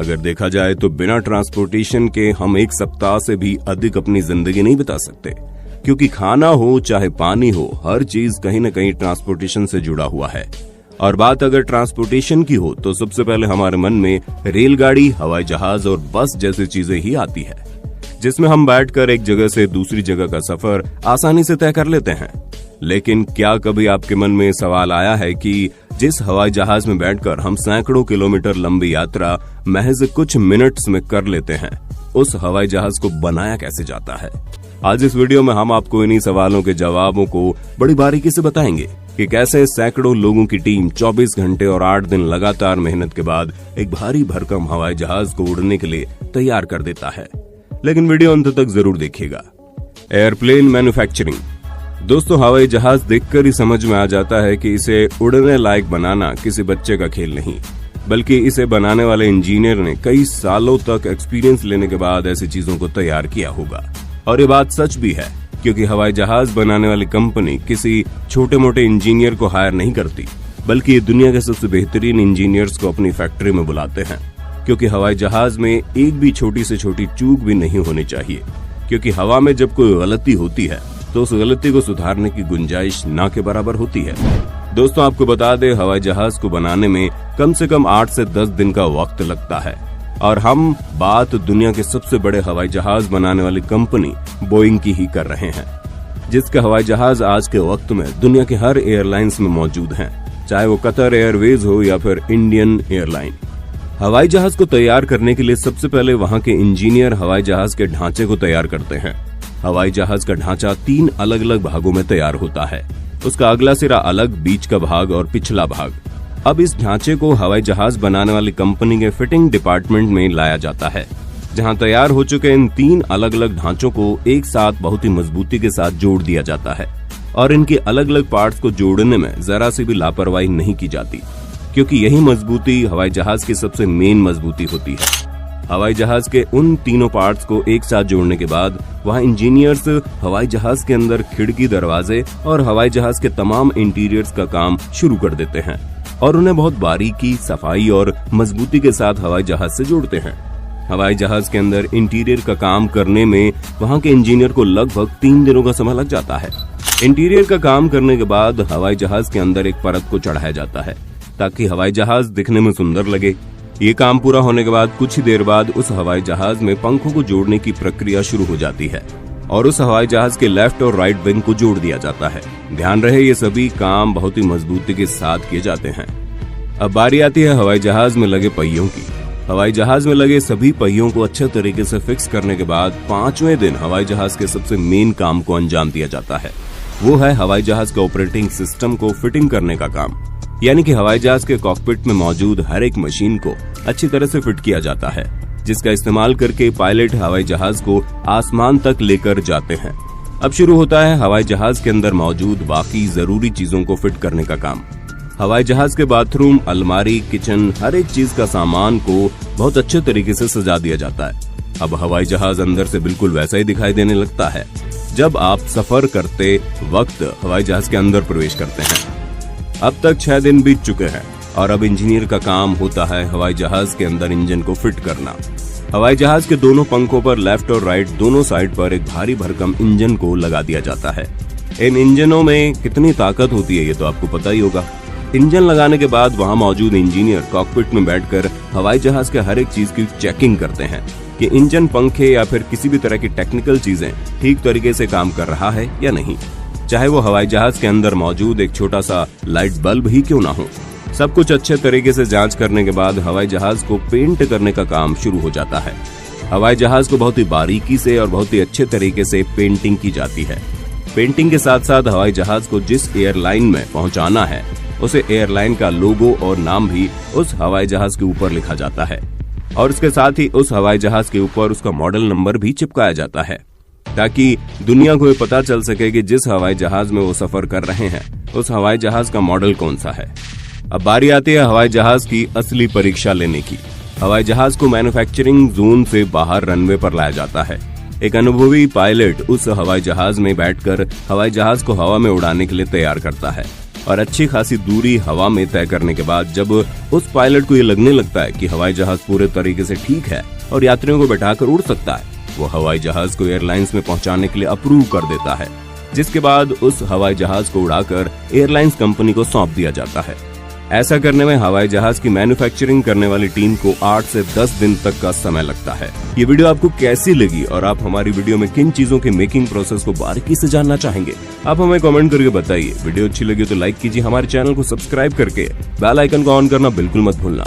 अगर देखा जाए तो बिना ट्रांसपोर्टेशन के हम एक सप्ताह से भी अधिक अपनी जिंदगी नहीं बिता सकते, क्योंकि खाना हो चाहे पानी हो, हर चीज कहीं न कहीं ट्रांसपोर्टेशन से जुड़ा हुआ है। और बात अगर ट्रांसपोर्टेशन की हो तो सबसे पहले हमारे मन में रेलगाड़ी, हवाई जहाज और बस जैसी चीजें ही आती है, जिसमें हम बैठकर एक जगह से दूसरी जगह का सफर आसानी से तय कर लेते हैं। लेकिन क्या कभी आपके मन में सवाल आया है कि जिस हवाई जहाज में बैठकर हम सैकड़ों किलोमीटर लंबी यात्रा महज कुछ मिनट्स में कर लेते हैं, उस हवाई जहाज को बनाया कैसे जाता है? आज इस वीडियो में हम आपको इन्हीं सवालों के जवाबों को बड़ी बारीकी से बताएंगे कि कैसे सैकड़ों लोगों की टीम 24 घंटे और 8 दिन लगातार मेहनत के बाद एक भारी भरकम हवाई जहाज को उड़ने के लिए तैयार कर देता है। लेकिन वीडियो अंत तक जरूर देखिएगा। Airplane manufacturing. दोस्तों, हवाई जहाज देखकर ही समझ में आ जाता है कि इसे उड़ने लायक बनाना किसी बच्चे का खेल नहीं, बल्कि इसे बनाने वाले इंजीनियर ने कई सालों तक एक्सपीरियंस लेने के बाद ऐसी चीजों को तैयार किया होगा। और ये बात सच भी है, क्योंकि हवाई जहाज बनाने वाली कंपनी किसी छोटे मोटे इंजीनियर को हायर नहीं करती, बल्कि ये दुनिया के सबसे बेहतरीन इंजीनियर्स को अपनी फैक्ट्री में बुलाते हैं। क्योंकि हवाई जहाज में एक भी छोटी से छोटी चूक भी नहीं होनी चाहिए, क्योंकि हवा में जब कोई गलती होती है तो उस गलती को सुधारने की गुंजाइश ना के बराबर होती है। दोस्तों, आपको बता दें, हवाई जहाज को बनाने में कम से कम 8 से 10 दिन का वक्त लगता है। और हम बात दुनिया के सबसे बड़े हवाई जहाज बनाने वाली कंपनी बोइंग की ही कर रहे हैं, जिसके हवाई जहाज आज के वक्त में दुनिया के हर एयरलाइंस में मौजूद हैं, चाहे वो कतर एयरवेज हो या फिर इंडियन एयरलाइन। हवाई जहाज को तैयार करने के लिए सबसे पहले वहां के इंजीनियर हवाई जहाज के ढांचे को तैयार करते हैं। हवाई जहाज का ढांचा 3 अलग अलग भागों में तैयार होता है। उसका अगला सिरा अलग, बीच का भाग और पिछला भाग। अब इस ढांचे को हवाई जहाज बनाने वाली कंपनी के फिटिंग डिपार्टमेंट में लाया जाता है, जहां तैयार हो चुके इन 3 अलग अलग ढांचों को एक साथ बहुत ही मजबूती के साथ जोड़ दिया जाता है। और इनके अलग अलग पार्ट्स को जोड़ने में जरा सी भी लापरवाही नहीं की जाती, क्योंकि यही मजबूती हवाई जहाज की सबसे मेन मजबूती होती है। हवाई जहाज के उन तीनों पार्ट्स को एक साथ जोड़ने के बाद वहां इंजीनियर्स हवाई जहाज के अंदर खिड़की, दरवाजे और हवाई जहाज के तमाम इंटीरियर्स का काम शुरू कर देते हैं और उन्हें बहुत बारीकी, सफाई और मजबूती के साथ हवाई जहाज से जोड़ते हैं। हवाई जहाज के अंदर इंटीरियर का काम करने में वहां के इंजीनियर को लगभग 3 दिनों का समय लग जाता है। इंटीरियर का काम करने के बाद हवाई जहाज के अंदर एक परत को चढ़ाया जाता है, ताकि हवाई जहाज दिखने में सुंदर लगे। ये काम पूरा होने के बाद कुछ ही देर बाद उस हवाई जहाज में पंखों को जोड़ने की प्रक्रिया शुरू हो जाती है और उस हवाई जहाज के लेफ्ट और राइट विंग को जोड़ दिया जाता है। ध्यान रहे, ये सभी काम बहुत ही मजबूती के साथ किए जाते हैं। अब बारी आती है हवाई जहाज में लगे पहियों की। हवाई जहाज में लगे सभी पहियों को अच्छे तरीके से फिक्स करने के बाद 5वें दिन हवाई जहाज के सबसे मेन काम को अंजाम दिया जाता है। वो है हवाई जहाज के ऑपरेटिंग सिस्टम को फिटिंग करने का काम, यानी कि हवाई जहाज के कॉकपिट में मौजूद हर एक मशीन को अच्छी तरह से फिट किया जाता है, जिसका इस्तेमाल करके पायलट हवाई जहाज को आसमान तक लेकर जाते हैं। अब शुरू होता है हवाई जहाज के अंदर मौजूद बाकी जरूरी चीजों को फिट करने का काम। हवाई जहाज के बाथरूम, अलमारी, किचन, हर एक चीज का सामान को बहुत अच्छे तरीके से सजा दिया जाता है। अब हवाई जहाज अंदर से बिल्कुल वैसा ही दिखाई देने लगता है जब आप सफर करते वक्त हवाई जहाज के अंदर प्रवेश करते हैं। अब तक 6 दिन बीत चुके हैं और अब इंजीनियर का काम होता है हवाई जहाज के अंदर इंजन को फिट करना। हवाई जहाज के दोनों पंखों पर लेफ्ट और राइट दोनों साइड पर एक भारी भरकम इंजन को लगा दिया जाता है। इन इंजनों में कितनी ताकत होती है ये तो आपको पता ही होगा। इंजन लगाने के बाद वहां मौजूद इंजीनियर कॉकपिट में बैठकर हवाई जहाज के हर एक चीज की चेकिंग करते हैं कि इंजन, पंखे या फिर किसी भी तरह की टेक्निकल चीजें ठीक तरीके से काम कर रहा है या नहीं, चाहे वो हवाई जहाज के अंदर मौजूद एक छोटा सा लाइट बल्ब ही क्यों ना हो। सब कुछ अच्छे तरीके से जांच करने के बाद हवाई जहाज को पेंट करने का काम शुरू हो जाता है। हवाई जहाज को बहुत ही बारीकी से और बहुत ही अच्छे तरीके से पेंटिंग की जाती है। पेंटिंग के साथ साथ हवाई जहाज को जिस एयरलाइन में पहुंचाना है उसे एयरलाइन का लोगो और नाम भी उस हवाई जहाज के ऊपर लिखा जाता है और इसके साथ ही उस हवाई जहाज के ऊपर उसका मॉडल नंबर भी चिपकाया जाता है, ताकि दुनिया को ये पता चल सके कि जिस हवाई जहाज में वो सफर कर रहे हैं उस हवाई जहाज का मॉडल कौन सा है। अब बारी आती है हवाई जहाज की असली परीक्षा लेने की। हवाई जहाज को मैन्युफैक्चरिंग जोन से बाहर रनवे पर लाया जाता है। एक अनुभवी पायलट उस हवाई जहाज में बैठकर हवाई जहाज को हवा में उड़ाने के लिए तैयार करता है। और अच्छी खासी दूरी हवा में तय करने के बाद जब उस पायलट को ये लगने लगता है कि हवाई जहाज पूरे तरीके से ठीक है और यात्रियों को बैठाकर उड़ सकता है, वो हवाई जहाज को एयरलाइंस में पहुंचाने के लिए अप्रूव कर देता है, जिसके बाद उस हवाई जहाज को उड़ाकर एयरलाइंस कंपनी को सौंप दिया जाता है। ऐसा करने में हवाई जहाज की मैन्युफैक्चरिंग करने वाली टीम को 8 से 10 दिन तक का समय लगता है। ये वीडियो आपको कैसी लगी और आप हमारी वीडियो में किन चीजों के मेकिंग प्रोसेस को बारीकी से जानना चाहेंगे, आप हमें कमेंट करके बताइए। वीडियो अच्छी लगी तो लाइक कीजिए, हमारे चैनल को सब्सक्राइब करके बेल आइकन को ऑन करना बिल्कुल मत भूलना।